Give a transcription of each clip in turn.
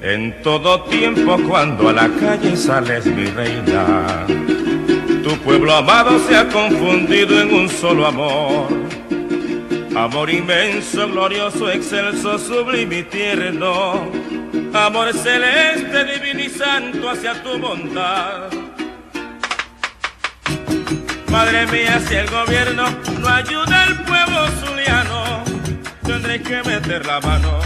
En todo tiempo cuando a la calle sales, mi reina, tu pueblo amado se ha confundido en un solo amor. Amor inmenso, glorioso, excelso, sublime y tierno. Amor celeste, divino y santo hacia tu bondad. Madre mía, si el gobierno no ayuda al pueblo zuliano, tendré que meter la mano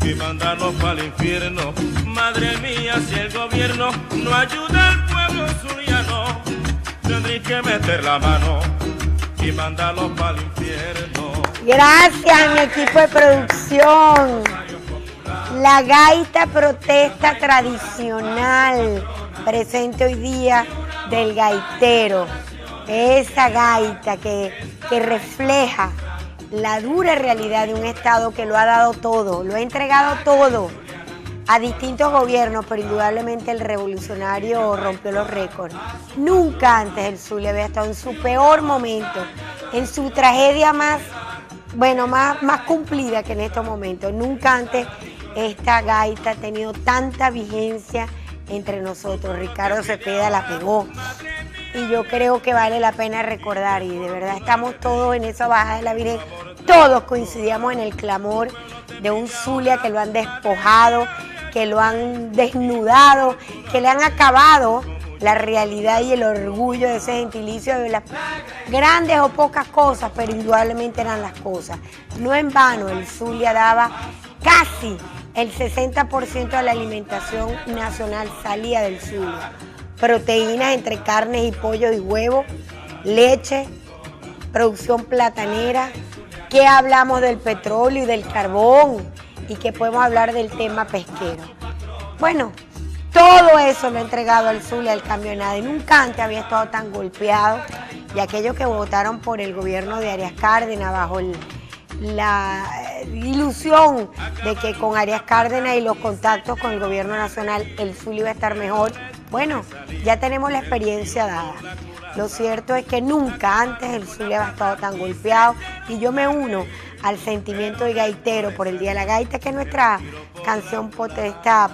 y mandarlos para el infierno. Madre mía, si el gobierno no ayuda al pueblo zuliano, tendré que meter la mano y mandarlos para el infierno. Gracias, mi equipo de producción. La gaita protesta tradicional presente hoy día del gaitero. Esa gaita que refleja la dura realidad de un Estado que lo ha dado todo, lo ha entregado todo a distintos gobiernos, pero indudablemente el revolucionario rompió los récords. Nunca antes el Zulia había estado en su peor momento, en su tragedia más cumplida que en estos momentos. Nunca antes esta gaita ha tenido tanta vigencia entre nosotros. Ricardo Cepeda la pegó. Y yo creo que vale la pena recordar, y de verdad estamos todos en esa bajada de la Virgen, todos coincidíamos en el clamor de un Zulia que lo han despojado, que lo han desnudado, que le han acabado la realidad y el orgullo de ese gentilicio de las grandes o pocas cosas, pero indudablemente eran las cosas. No en vano el Zulia daba casi el 60% de la alimentación nacional salía del Zulia. Proteínas entre carnes y pollo y huevo, leche, producción platanera, que hablamos del petróleo y del carbón y que podemos hablar del tema pesquero. Bueno, todo eso lo ha entregado al Zulia el cambio de nada y nunca antes había estado tan golpeado, y aquellos que votaron por el gobierno de Arias Cárdenas bajo la ilusión de que con Arias Cárdenas y los contactos con el gobierno nacional el Zulia iba a estar mejor. Bueno, ya tenemos la experiencia dada. Lo cierto es que nunca antes el Zulia había estado tan golpeado, y yo me uno al sentimiento de gaitero por el Día de la Gaita, que es nuestra canción protesta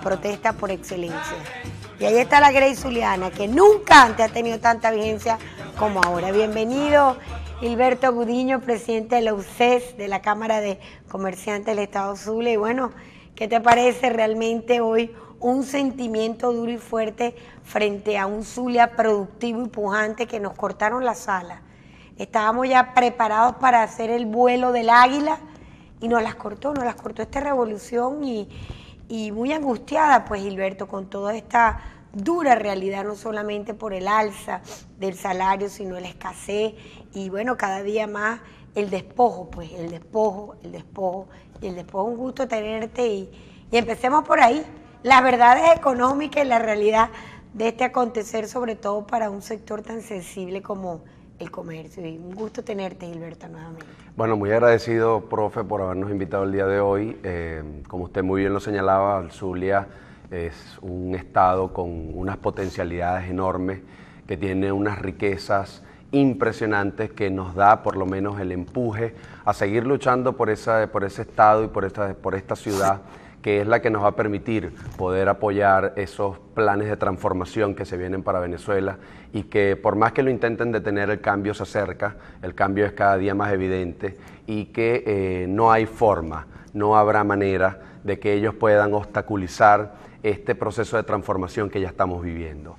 por excelencia. Y ahí está la Grey Zuliana, que nunca antes ha tenido tanta vigencia como ahora. Bienvenido, Hilberto Gudiño, presidente de la UCES, de la Cámara de Comerciantes del Estado Zulia. Y bueno, ¿qué te parece realmente hoy un sentimiento duro y fuerte frente a un Zulia productivo y pujante que nos cortaron las alas? Estábamos ya preparados para hacer el vuelo del águila y nos las cortó esta revolución, y muy angustiada, pues, Hilberto, con toda esta dura realidad, no solamente por el alza del salario, sino la escasez y, bueno, cada día más el despojo, pues, el despojo. Un gusto tenerte y empecemos por ahí. Las verdades económicas y la realidad de este acontecer, sobre todo para un sector tan sensible como el comercio. Y un gusto tenerte, Hilberto, nuevamente. Bueno, muy agradecido, profe, por habernos invitado el día de hoy. Como usted muy bien lo señalaba, el Zulia es un estado con unas potencialidades enormes, que tiene unas riquezas impresionantes, que nos da por lo menos el empuje a seguir luchando por ese estado y por esta ciudad, que es la que nos va a permitir poder apoyar esos planes de transformación que se vienen para Venezuela, y que por más que lo intenten detener, el cambio se acerca, el cambio es cada día más evidente, y que no hay forma, no habrá manera de que ellos puedan obstaculizar este proceso de transformación que ya estamos viviendo.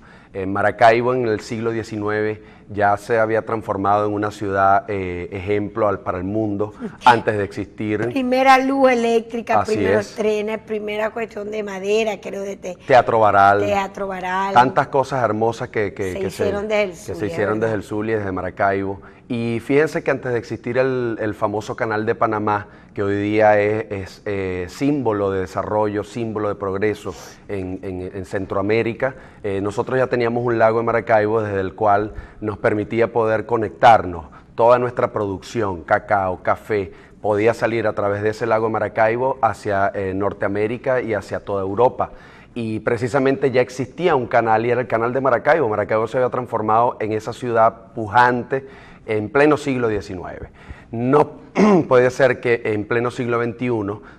Maracaibo en el siglo XIX ya se había transformado en una ciudad ejemplo para el mundo antes de existir. Primera luz eléctrica, primeros trenes, primera cuestión de madera, creo, de Teatro Baral. Tantas cosas hermosas que se hicieron desde el Zulia y desde Maracaibo. Y fíjense que antes de existir el famoso Canal de Panamá, que hoy día es símbolo de desarrollo, símbolo de progreso en Centroamérica, nosotros ya teníamos un lago en Maracaibo desde el cual nos permitía poder conectarnos. Toda nuestra producción, cacao, café, podía salir a través de ese lago de Maracaibo hacia Norteamérica y hacia toda Europa. Y precisamente ya existía un canal, y era el canal de Maracaibo. Maracaibo se había transformado en esa ciudad pujante en pleno siglo XIX. No puede ser que en pleno siglo XXI,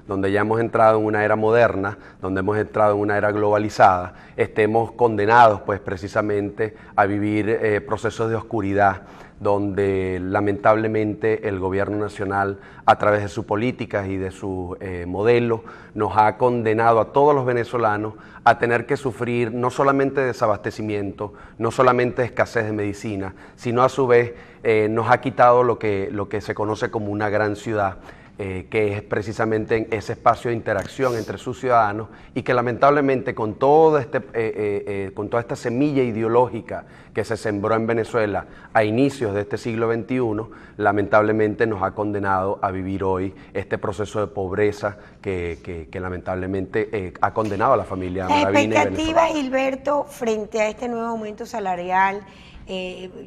donde ya hemos entrado en una era moderna, donde hemos entrado en una era globalizada, estemos condenados pues precisamente a vivir procesos de oscuridad, donde lamentablemente el gobierno nacional, a través de sus políticas y de su modelo, nos ha condenado a todos los venezolanos a tener que sufrir no solamente desabastecimiento, no solamente escasez de medicina, sino a su vez nos ha quitado lo que se conoce como una gran ciudad, que es precisamente ese espacio de interacción entre sus ciudadanos y que lamentablemente con toda esta semilla ideológica que se sembró en Venezuela a inicios de este siglo XXI, lamentablemente nos ha condenado a vivir hoy este proceso de pobreza que lamentablemente ha condenado a la familia Las Maravini expectativas, Gilberto, frente a este nuevo aumento salarial.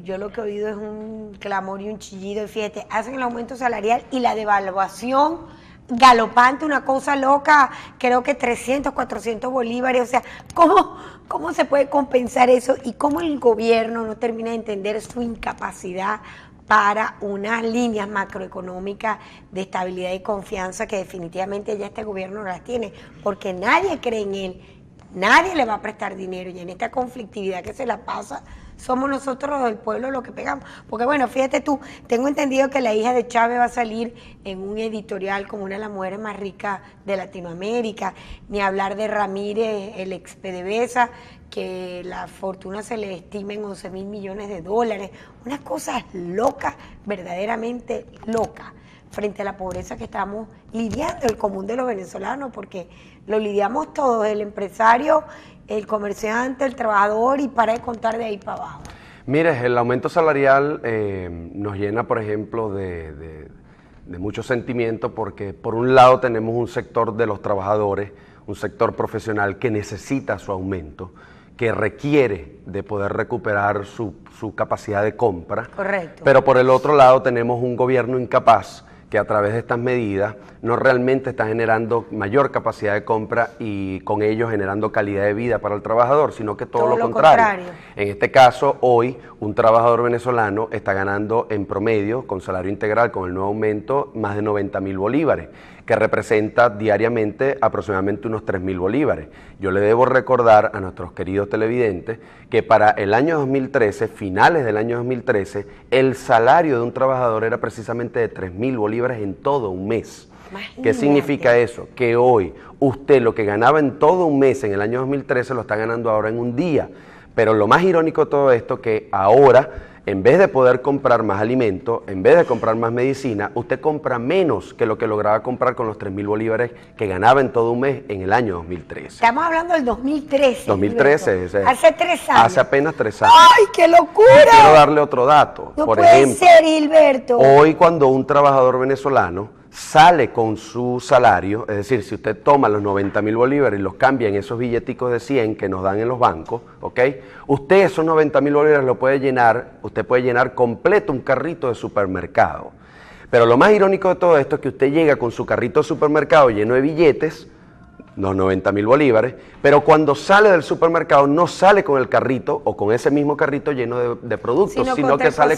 Yo lo que he oído es un clamor y un chillido, y fíjate, hacen el aumento salarial y la devaluación galopante, una cosa loca, creo que 300, 400 bolívares, o sea, ¿cómo se puede compensar eso? Y cómo el gobierno no termina de entender su incapacidad para unas líneas macroeconómicas de estabilidad y confianza que definitivamente ya este gobierno no las tiene, porque nadie cree en él, nadie le va a prestar dinero, y en esta conflictividad que se la pasa, somos nosotros del pueblo los que pegamos. Porque bueno, fíjate tú, tengo entendido que la hija de Chávez va a salir en un editorial como una de las mujeres más ricas de Latinoamérica, ni hablar de Ramírez, el ex PDVSA, que la fortuna se le estima en 11.000 millones de dólares, unas cosas locas, verdaderamente locas, frente a la pobreza que estamos lidiando, el común de los venezolanos, porque lo lidiamos todos, el empresario, el comerciante, el trabajador, y para de contar de ahí para abajo. Mire, el aumento salarial nos llena, por ejemplo, de mucho sentimiento, porque por un lado tenemos un sector de los trabajadores, un sector profesional que necesita su aumento, que requiere de poder recuperar su capacidad de compra. Correcto. Pero por el otro lado tenemos un gobierno incapaz que a través de estas medidas no realmente está generando mayor capacidad de compra y con ello generando calidad de vida para el trabajador, sino que todo lo contrario. En este caso, hoy, un trabajador venezolano está ganando en promedio, con salario integral, con el nuevo aumento, más de 90.000 bolívares, que representa diariamente aproximadamente unos 3.000 bolívares. Yo le debo recordar a nuestros queridos televidentes que para el año 2013, finales del año 2013, el salario de un trabajador era precisamente de 3.000 bolívares en todo un mes. Imagínate. ¿Qué significa eso? Que hoy usted lo que ganaba en todo un mes en el año 2013 lo está ganando ahora en un día. Pero lo más irónico de todo esto es que ahora, en vez de poder comprar más alimentos, en vez de comprar más medicina, usted compra menos que lo que lograba comprar con los 3.000 bolívares que ganaba en todo un mes en el año 2013. Estamos hablando del 2013. 2013. Hace 3 años. Hace apenas 3 años. ¡Ay, qué locura! Y quiero darle otro dato. No por puede ejemplo, ser, Gilberto. Hoy cuando un trabajador venezolano sale con su salario, es decir, si usted toma los 90.000 bolívares y los cambia en esos billeticos de 100 que nos dan en los bancos, ¿ok? Usted esos 90.000 bolívares lo puede llenar, usted puede llenar completo un carrito de supermercado. Pero lo más irónico de todo esto es que usted llega con su carrito de supermercado lleno de billetes, los 90.000 bolívares, pero cuando sale del supermercado no sale con el carrito o con ese mismo carrito lleno de productos, sino que sale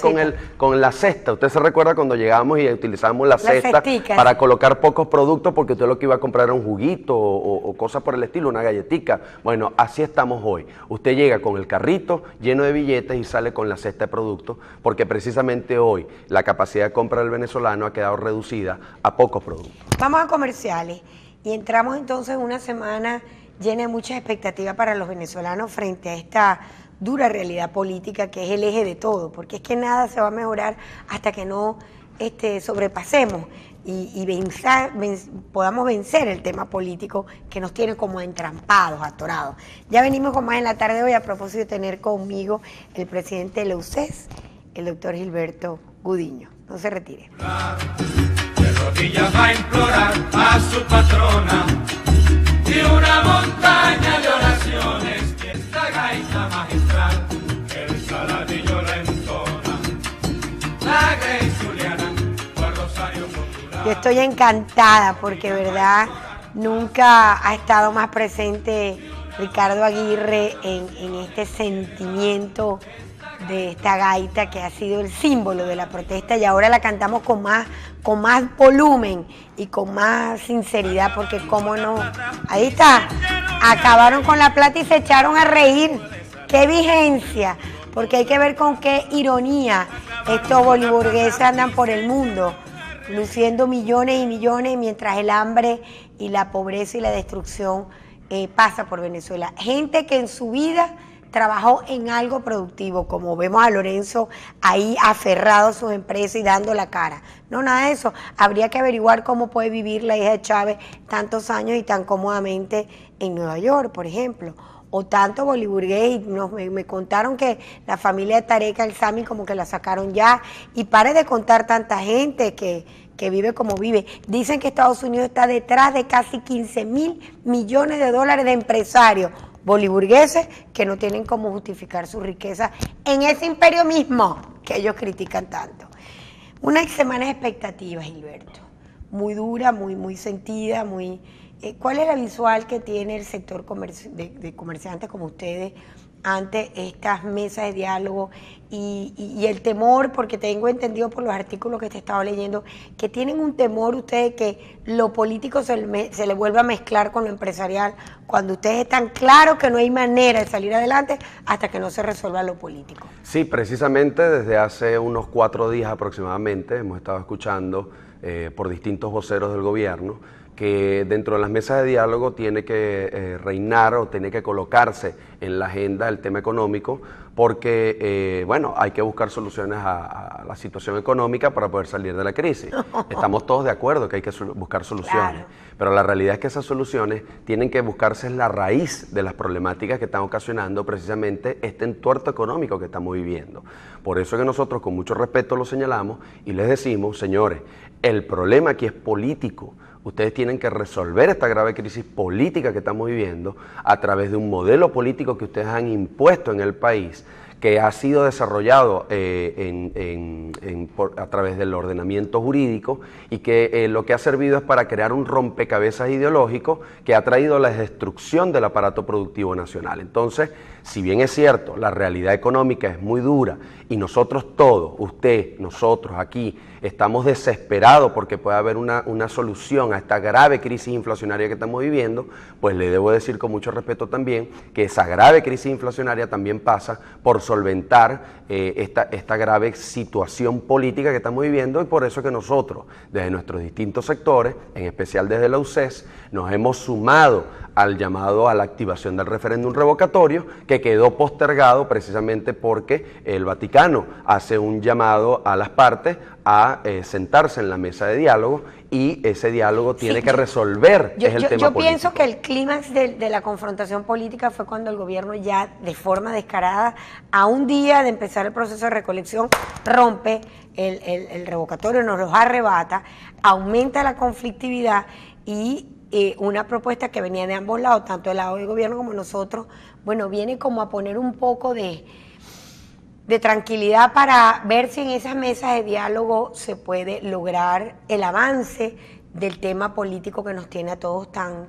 con la cesta. Usted se recuerda cuando llegábamos y utilizábamos la cesta para colocar pocos productos porque usted lo que iba a comprar era un juguito o cosas por el estilo, una galletica. Bueno, así estamos hoy. Usted llega con el carrito lleno de billetes y sale con la cesta de productos porque precisamente hoy la capacidad de compra del venezolano ha quedado reducida a pocos productos. Vamos a comerciales. Y entramos entonces en una semana llena de muchas expectativas para los venezolanos frente a esta dura realidad política que es el eje de todo, porque es que nada se va a mejorar hasta que no sobrepasemos y podamos vencer el tema político que nos tiene como entrampados, atorados. Ya venimos con más en la tarde de hoy a propósito de tener conmigo el presidente de la UCES, el doctor Gilberto Gudiño. No se retire. Rodillas va a implorar a su patrona y una montaña de oraciones y esta gaita magistral el saladillo la entona la Grey Zuliana o el Rosario Popular. Yo estoy encantada porque verdad nunca ha estado más presente Ricardo Aguirre en este sentimiento de esta gaita que ha sido el símbolo de la protesta y ahora la cantamos con más volumen y con más sinceridad, porque cómo no, ahí está, acabaron con la plata y se echaron a reír. ¡Qué vigencia! Porque hay que ver con qué ironía estos boliburgueses andan por el mundo, luciendo millones y millones mientras el hambre y la pobreza y la destrucción pasa por Venezuela. Gente que en su vida trabajó en algo productivo, como vemos a Lorenzo ahí aferrado a sus empresas y dando la cara. No, nada de eso. Habría que averiguar cómo puede vivir la hija de Chávez tantos años y tan cómodamente en Nueva York, por ejemplo. O tanto boliburgués, y me contaron que la familia de Tarek El-Sami como que la sacaron ya. Y pare de contar tanta gente que vive como vive. Dicen que Estados Unidos está detrás de casi 15.000 millones de dólares de empresarios boliburgueses que no tienen cómo justificar su riqueza en ese imperio mismo que ellos critican tanto. Una semana de expectativas, Gilberto. Muy dura, muy sentida, muy... ¿Cuál es la visual que tiene el sector de comerciantes como ustedes ante estas mesas de diálogo y el temor, porque tengo entendido por los artículos que te estaba leyendo, que tienen un temor ustedes que lo político se le vuelva a mezclar con lo empresarial, cuando ustedes están claros que no hay manera de salir adelante hasta que no se resuelva lo político? Sí, precisamente desde hace unos 4 días aproximadamente hemos estado escuchando por distintos voceros del gobierno que dentro de las mesas de diálogo tiene que reinar o tiene que colocarse en la agenda el tema económico, porque, bueno, hay que buscar soluciones a la situación económica para poder salir de la crisis. Estamos todos de acuerdo que hay que buscar soluciones, claro, pero la realidad es que esas soluciones tienen que buscarse en la raíz de las problemáticas que están ocasionando precisamente este entuerto económico que estamos viviendo. Por eso es que nosotros con mucho respeto lo señalamos y les decimos, señores, el problema aquí es político. Ustedes tienen que resolver esta grave crisis política que estamos viviendo a través de un modelo político que ustedes han impuesto en el país, que ha sido desarrollado a través del ordenamiento jurídico y que lo que ha servido es para crear un rompecabezas ideológico que ha traído la destrucción del aparato productivo nacional. Entonces, si bien es cierto, la realidad económica es muy dura y nosotros todos, usted, nosotros aquí, estamos desesperados porque pueda haber una solución a esta grave crisis inflacionaria que estamos viviendo, pues le debo decir con mucho respeto también que esa grave crisis inflacionaria también pasa por solventar esta grave situación política que estamos viviendo, y por eso que nosotros, desde nuestros distintos sectores, en especial desde la UCES, nos hemos sumado al llamado a la activación del referéndum revocatorio, que quedó postergado precisamente porque el Vaticano hace un llamado a las partes a sentarse en la mesa de diálogo, y ese diálogo tiene que resolver el tema político. Yo pienso que el clímax de la confrontación política fue cuando el gobierno ya de forma descarada, a un día de empezar el proceso de recolección, rompe el revocatorio, nos los arrebata, aumenta la conflictividad y una propuesta que venía de ambos lados, tanto del lado del gobierno como nosotros, bueno, viene como a poner un poco de tranquilidad para ver si en esas mesas de diálogo se puede lograr el avance del tema político que nos tiene a todos tan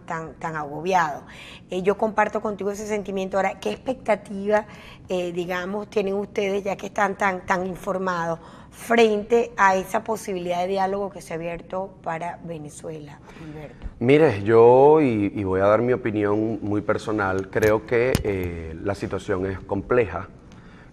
agobiados. Yo comparto contigo ese sentimiento. Ahora, ¿qué expectativa, digamos, tienen ustedes, ya que están tan informados, frente a esa posibilidad de diálogo que se ha abierto para Venezuela, Gilberto? Mire, yo, y voy a dar mi opinión muy personal, creo que la situación es compleja.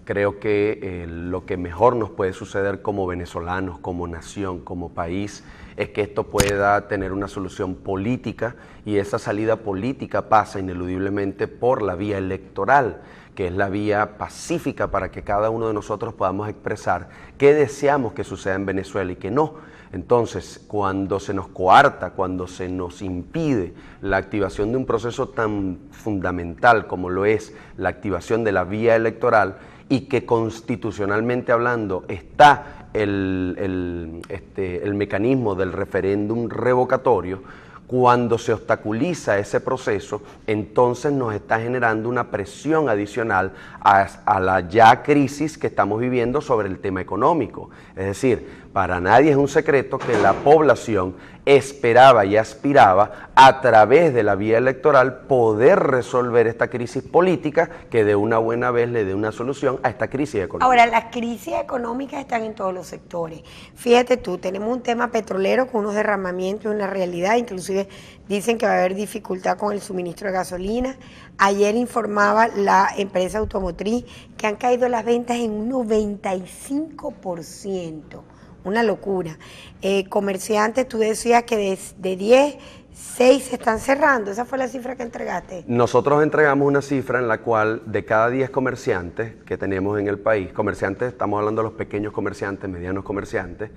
Creo que lo que mejor nos puede suceder como venezolanos, como nación, como país, es que esto pueda tener una solución política, y esa salida política pasa ineludiblemente por la vía electoral, que es la vía pacífica para que cada uno de nosotros podamos expresar qué deseamos que suceda en Venezuela y qué no. Entonces, cuando se nos coarta, cuando se nos impide la activación de un proceso tan fundamental como lo es la activación de la vía electoral, y que constitucionalmente hablando está el mecanismo del referéndum revocatorio, cuando se obstaculiza ese proceso, entonces nos está generando una presión adicional a la ya crisis que estamos viviendo sobre el tema económico. Es decir, para nadie es un secreto que la población esperaba y aspiraba a través de la vía electoral poder resolver esta crisis política que de una buena vez le dé una solución a esta crisis económica. Ahora, las crisis económicas están en todos los sectores. Fíjate tú, tenemos un tema petrolero con unos derramamientos, una realidad, inclusive dicen que va a haber dificultad con el suministro de gasolina. Ayer informaba la empresa automotriz que han caído las ventas en un 95%. Una locura. Comerciantes, tú decías que de 10, 6 se están cerrando. ¿Esa fue la cifra que entregaste? Nosotros entregamos una cifra en la cual de cada 10 comerciantes que tenemos en el país, comerciantes, estamos hablando de los pequeños comerciantes, medianos comerciantes,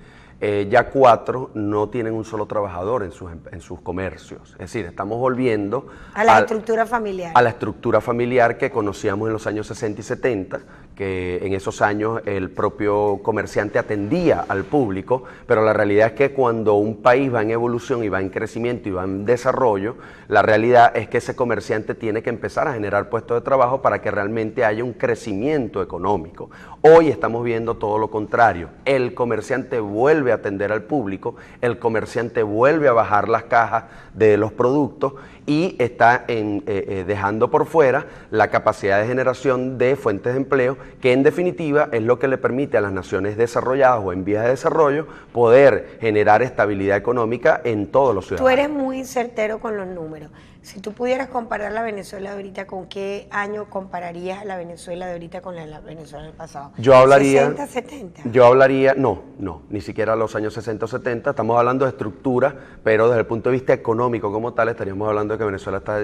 ya 4 no tienen un solo trabajador en sus comercios. Es decir, estamos volviendo a la estructura familiar. A la estructura familiar que conocíamos en los años 60 y 70, que en esos años el propio comerciante atendía al público, pero la realidad es que cuando un país va en evolución y va en crecimiento y va en desarrollo, la realidad es que ese comerciante tiene que empezar a generar puestos de trabajo para que realmente haya un crecimiento económico. Hoy estamos viendo todo lo contrario. El comerciante vuelve a atender al público, el comerciante vuelve a bajar las cajas de los productos y está dejando por fuera la capacidad de generación de fuentes de empleo, que en definitiva es lo que le permite a las naciones desarrolladas o en vías de desarrollo poder generar estabilidad económica en todos los ciudadanos. Tú eres muy certero con los números. Si tú pudieras comparar la Venezuela de ahorita, ¿con qué año compararías la Venezuela de ahorita con la Venezuela del pasado? Yo hablaría... ¿60, 70? Yo hablaría... No, ni siquiera los años 60 o 70. Estamos hablando de estructura, pero desde el punto de vista económico como tal, estaríamos hablando de que Venezuela está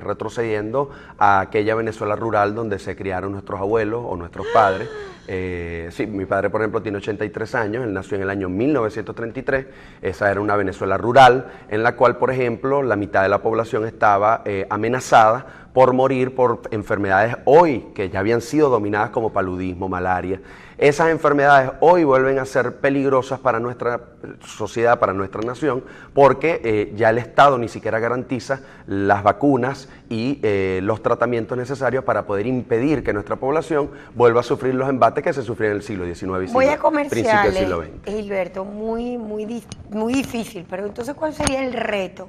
retrocediendo a aquella Venezuela rural donde se criaron nuestros abuelos o nuestros padres. Sí, mi padre, por ejemplo, tiene 83 años, él nació en el año 1933, esa era una Venezuela rural, en la cual, por ejemplo, la mitad de la población estaba amenazada por morir por enfermedades hoy que ya habían sido dominadas como paludismo, malaria. Esas enfermedades hoy vuelven a ser peligrosas para nuestra sociedad, para nuestra nación, porque ya el Estado ni siquiera garantiza las vacunas y los tratamientos necesarios para poder impedir que nuestra población vuelva a sufrir los embates que se sufrían en el siglo XIX y Voy a principio del siglo XX. Gilberto, muy difícil, pero entonces, ¿cuál sería el reto,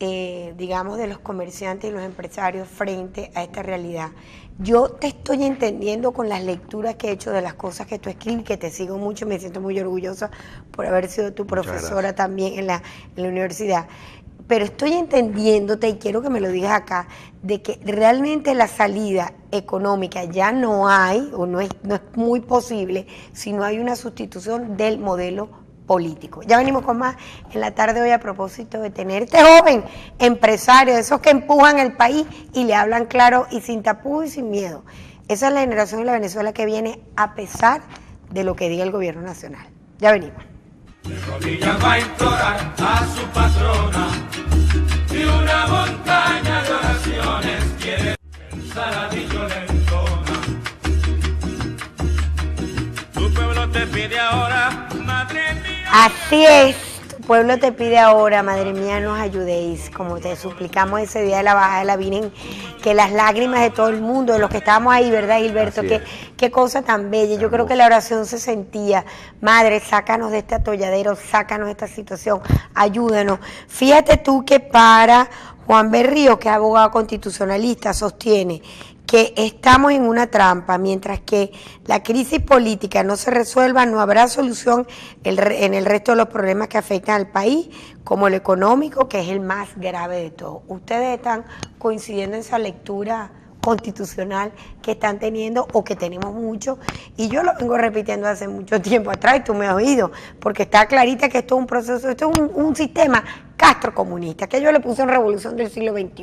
digamos, de los comerciantes y los empresarios frente a esta realidad? Yo te estoy entendiendo con las lecturas que he hecho de las cosas que tú escribes, que te sigo mucho, me siento muy orgullosa por haber sido tu profesora también en la universidad. Pero estoy entendiéndote, y quiero que me lo digas acá, de que realmente la salida económica ya no hay, o no es muy posible, si no hay una sustitución del modelo político. Ya venimos con más en la tarde hoy a propósito de tenerte joven empresario, de esos que empujan el país y le hablan claro y sin tapujos y sin miedo. Esa es la generación de la Venezuela que viene a pesar de lo que diga el gobierno nacional. Ya venimos. De rodillas va a implorar a su patrona y una montaña de oraciones quiere el saladillo le entona. Tu pueblo te pide ahora, madre mía. Así es, tu pueblo te pide ahora, madre mía, nos ayudéis, como te suplicamos ese día de la bajada de la Virgen, que las lágrimas de todo el mundo, de los que estábamos ahí, ¿verdad, Gilberto? Qué cosa tan bella. Yo creo que la oración se sentía, madre, sácanos de este atolladero, sácanos de esta situación, ayúdanos. Fíjate tú que para Juan Berrío, que es abogado constitucionalista, sostiene que estamos en una trampa, mientras que la crisis política no se resuelva, no habrá solución en el resto de los problemas que afectan al país, como el económico, que es el más grave de todo. Ustedes están coincidiendo en esa lectura constitucional que están teniendo o que tenemos mucho, y yo lo vengo repitiendo hace mucho tiempo atrás y tú me has oído, porque está clarita que esto es un proceso, esto es un sistema castrocomunista, que yo le puse en revolución del siglo XXI,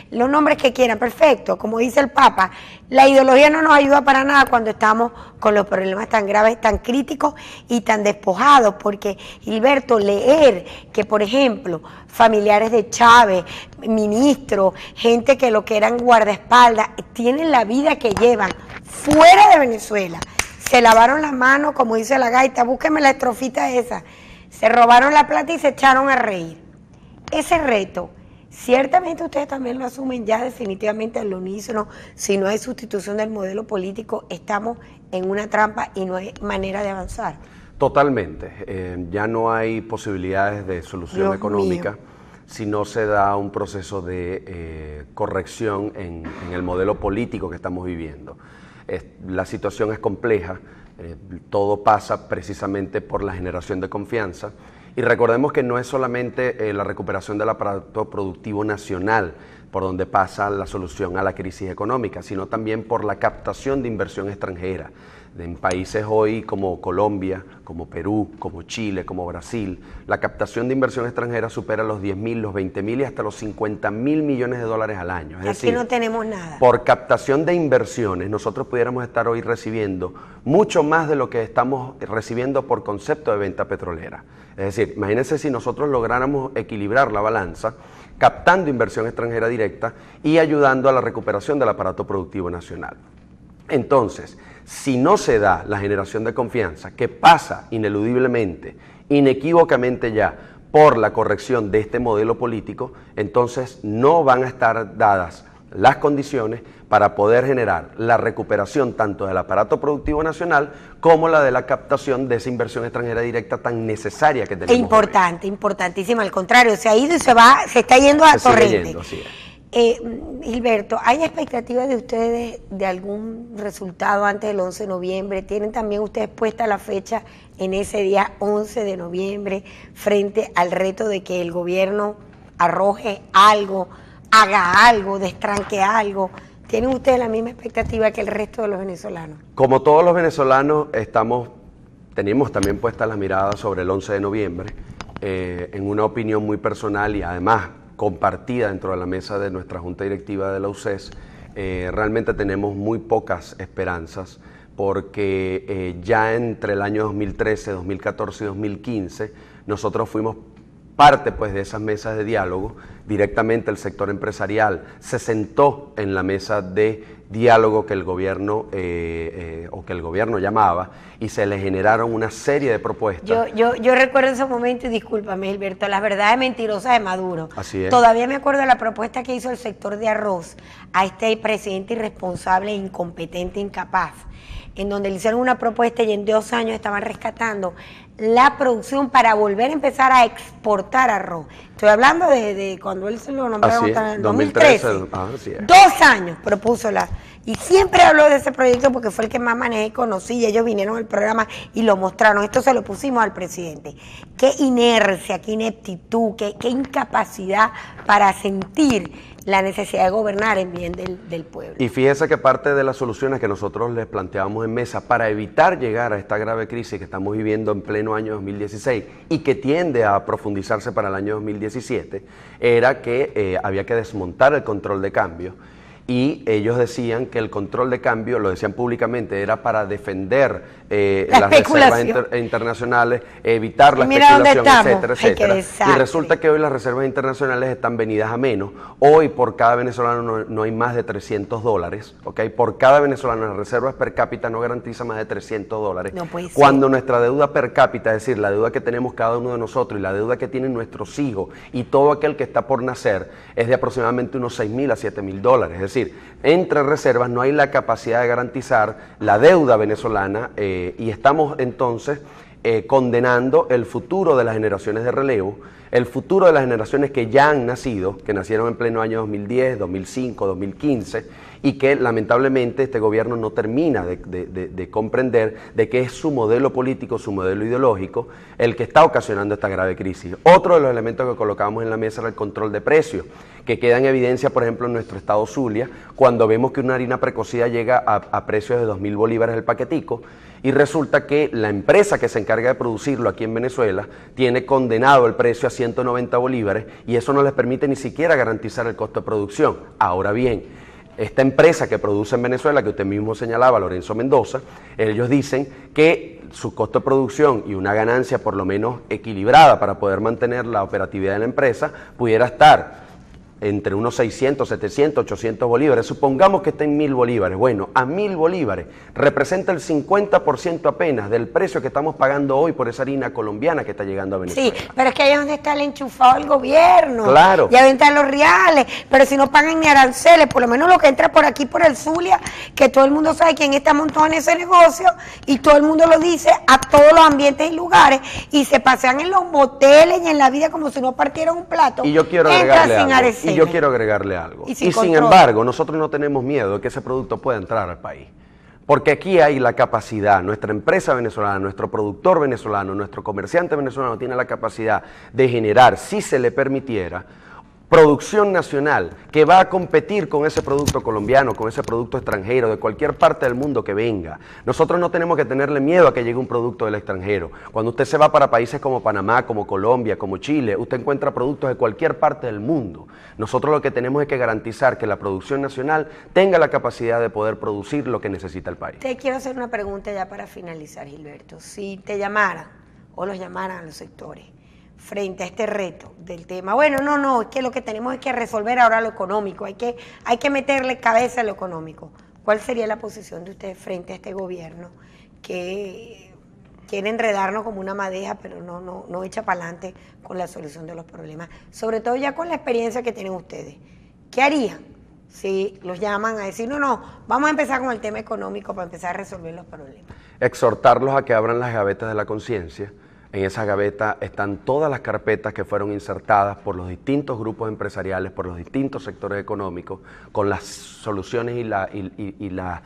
los nombres que quieran, perfecto, como dice el Papa, la ideología no nos ayuda para nada cuando estamos con los problemas tan graves, tan críticos y tan despojados, porque Gilberto, leer que, por ejemplo, familiares de Chávez, ministros, gente que lo que eran guardaespaldas, tienen la vida que llevan fuera de Venezuela, se lavaron las manos, como dice la gaita, búsqueme la estrofita esa, se robaron la plata y se echaron a reír. Ese reto, ciertamente ustedes también lo asumen ya definitivamente al unísono, si no hay sustitución del modelo político, estamos en una trampa y no hay manera de avanzar. Totalmente. Ya no hay posibilidades de solución Dios económica mío. si no se da un proceso de corrección en el modelo político que estamos viviendo. La situación es compleja, todo pasa precisamente por la generación de confianza. Y recordemos que no es solamente la recuperación del aparato productivo nacional por donde pasa la solución a la crisis económica, sino también por la captación de inversión extranjera. En países hoy como Colombia, como Perú, como Chile, como Brasil, la captación de inversión extranjera supera los 10.000, los 20.000 y hasta los 50.000 millones de dólares al año. Es Aquí decir, no tenemos nada. por captación de inversiones, nosotros pudiéramos estar hoy recibiendo mucho más de lo que estamos recibiendo por concepto de venta petrolera. Es decir, imagínense si nosotros lográramos equilibrar la balanza, captando inversión extranjera directa y ayudando a la recuperación del aparato productivo nacional. Entonces, si no se da la generación de confianza, que pasa ineludiblemente, inequívocamente ya, por la corrección de este modelo político, entonces no van a estar dadas las condiciones para poder generar la recuperación tanto del aparato productivo nacional como la de la captación de esa inversión extranjera directa tan necesaria que tenemos. Importante, importantísima. Al contrario, se ha ido y se está yendo a torrente. Gilberto, ¿hay expectativas de ustedes de algún resultado antes del 11 de noviembre? ¿Tienen también ustedes puesta la fecha en ese día 11 de noviembre frente al reto de que el gobierno arroje algo, haga algo, destranque algo? ¿Tienen ustedes la misma expectativa que el resto de los venezolanos? Como todos los venezolanos, tenemos también puesta la mirada sobre el 11 de noviembre, en una opinión muy personal y además compartida dentro de la mesa de nuestra Junta Directiva de la UCES. Realmente tenemos muy pocas esperanzas porque ya entre el año 2013, 2014 y 2015 nosotros fuimos parte pues de esas mesas de diálogo. Directamente el sector empresarial se sentó en la mesa de diálogo que el gobierno llamaba y se le generaron una serie de propuestas. Yo recuerdo ese momento y discúlpame, Gilberto, las verdades mentirosas de Maduro. Así es. Todavía me acuerdo de la propuesta que hizo el sector de arroz a este presidente irresponsable, incompetente, incapaz, en donde le hicieron una propuesta y en 2 años estaban rescatando la producción para volver a empezar a exportar arroz. Estoy hablando de cuando él se lo nombraron en el 2013. 2 años propuso y siempre habló de ese proyecto porque fue el que más manejé y conocí, y ellos vinieron al programa y lo mostraron. Esto se lo pusimos al presidente. Qué inercia, qué ineptitud, qué incapacidad para sentir la necesidad de gobernar en bien del pueblo. Y fíjese que parte de las soluciones que nosotros les planteamos en mesa para evitar llegar a esta grave crisis que estamos viviendo en pleno año 2016 y que tiende a profundizarse para el año 2017, era que había que desmontar el control de cambio. Y ellos decían que el control de cambio, lo decían públicamente, era para defender las reservas internacionales, evitar la especulación, etcétera, etcétera. Y resulta que hoy las reservas internacionales están venidas a menos. Hoy por cada venezolano no hay más de $300, ¿ok? Por cada venezolano las reservas per cápita no garantiza más de $300. No puede ser. Cuando nuestra deuda per cápita, es decir, la deuda que tenemos cada uno de nosotros y la deuda que tienen nuestros hijos y todo aquel que está por nacer, es de aproximadamente unos $6.000 a $7.000. Es decir, entre reservas no hay la capacidad de garantizar la deuda venezolana y estamos entonces condenando el futuro de las generaciones de relevo, el futuro de las generaciones que ya han nacido, que nacieron en pleno año 2010, 2005, 2015 y que lamentablemente este gobierno no termina de comprender de que es su modelo político, su modelo ideológico el que está ocasionando esta grave crisis. Otro de los elementos que colocamos en la mesa era el control de precios, que queda en evidencia, por ejemplo, en nuestro estado Zulia, cuando vemos que una harina precocida llega a precios de 2.000 bolívares el paquetico, y resulta que la empresa que se encarga de producirlo aquí en Venezuela tiene condenado el precio a 190 bolívares y eso no les permite ni siquiera garantizar el costo de producción. Ahora bien, esta empresa que produce en Venezuela, que usted mismo señalaba, Lorenzo Mendoza, ellos dicen que su costo de producción y una ganancia por lo menos equilibrada para poder mantener la operatividad de la empresa pudiera estar entre unos 600, 700, 800 bolívares. Supongamos que está en 1.000 bolívares. Bueno, a 1.000 bolívares representa el 50% apenas del precio que estamos pagando hoy por esa harina colombiana que está llegando a Venezuela. Sí, pero es que ahí es donde está el enchufado del gobierno. Claro. Y ahí están los reales. Pero si no pagan ni aranceles, por lo menos lo que entra por aquí, por el Zulia, que todo el mundo sabe quién está montado en ese negocio y todo el mundo lo dice a todos los ambientes y lugares y se pasean en los moteles y en la vida como si no partieran un plato. Y yo quiero agregarle algo. Y sin embargo, nosotros no tenemos miedo de que ese producto pueda entrar al país. Porque aquí hay la capacidad, nuestra empresa venezolana, nuestro productor venezolano, nuestro comerciante venezolano tiene la capacidad de generar, si se le permitiera, producción nacional que va a competir con ese producto colombiano, con ese producto extranjero, de cualquier parte del mundo que venga. Nosotros no tenemos que tenerle miedo a que llegue un producto del extranjero. Cuando usted se va para países como Panamá, como Colombia, como Chile, usted encuentra productos de cualquier parte del mundo. Nosotros lo que tenemos es que garantizar que la producción nacional tenga la capacidad de poder producir lo que necesita el país. Te quiero hacer una pregunta ya para finalizar, Gilberto. Si te llamaran o los llamaran a los sectores frente a este reto del tema, bueno, no, es que lo que tenemos es que resolver ahora lo económico, hay que meterle cabeza a lo económico. ¿Cuál sería la posición de ustedes frente a este gobierno que quiere enredarnos como una madeja, pero no echa para adelante con la solución de los problemas? Sobre todo ya con la experiencia que tienen ustedes. ¿Qué harían si los llaman a decir, no, vamos a empezar con el tema económico para empezar a resolver los problemas? Exhortarlos a que abran las gavetas de la conciencia. En esa gaveta están todas las carpetas que fueron insertadas por los distintos grupos empresariales, por los distintos sectores económicos, con las soluciones y las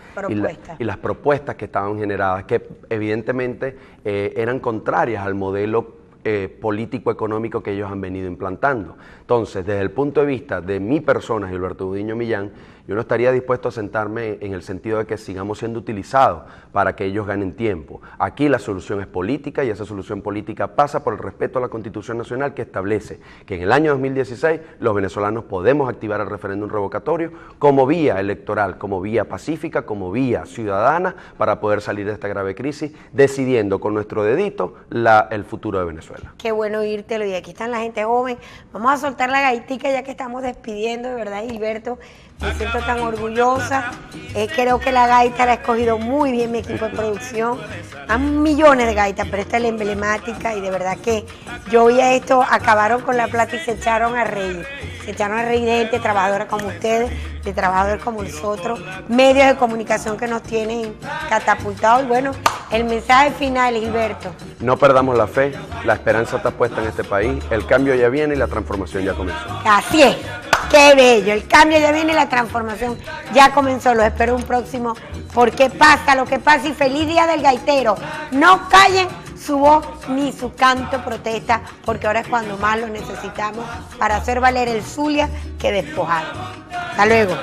propuestas que estaban generadas, que evidentemente eran contrarias al modelo político-económico que ellos han venido implantando. Entonces, desde el punto de vista de mi persona, Gilberto Gudiño Millán, yo no estaría dispuesto a sentarme en el sentido de que sigamos siendo utilizados para que ellos ganen tiempo. Aquí la solución es política y esa solución política pasa por el respeto a la Constitución Nacional que establece que en el año 2016 los venezolanos podemos activar el referéndum revocatorio como vía electoral, como vía pacífica, como vía ciudadana para poder salir de esta grave crisis, decidiendo con nuestro dedito el futuro de Venezuela. Qué bueno oírtelo, y aquí están la gente joven. Vamos a soltar la gaitica ya que estamos despidiendo, de verdad, Gilberto. Me siento tan orgullosa. Creo que la gaita la ha escogido muy bien mi equipo de producción. Hay millones de gaitas, pero esta es la emblemática y de verdad que yo oía esto, acabaron con la plata y se echaron a reír. Se echaron a reír de gente trabajadora como ustedes, de trabajadores como nosotros, medios de comunicación que nos tienen catapultados. Y bueno, el mensaje final, Gilberto. No perdamos la fe, la esperanza está puesta en este país, el cambio ya viene y la transformación ya comenzó. Así es. ¡Qué bello! El cambio ya viene y la transformación ya comenzó. Los espero un próximo Porque Pasa lo que pasa y feliz día del gaitero. No callen su voz ni su canto protesta, porque ahora es cuando más lo necesitamos para hacer valer el Zulia que despojar. Hasta luego.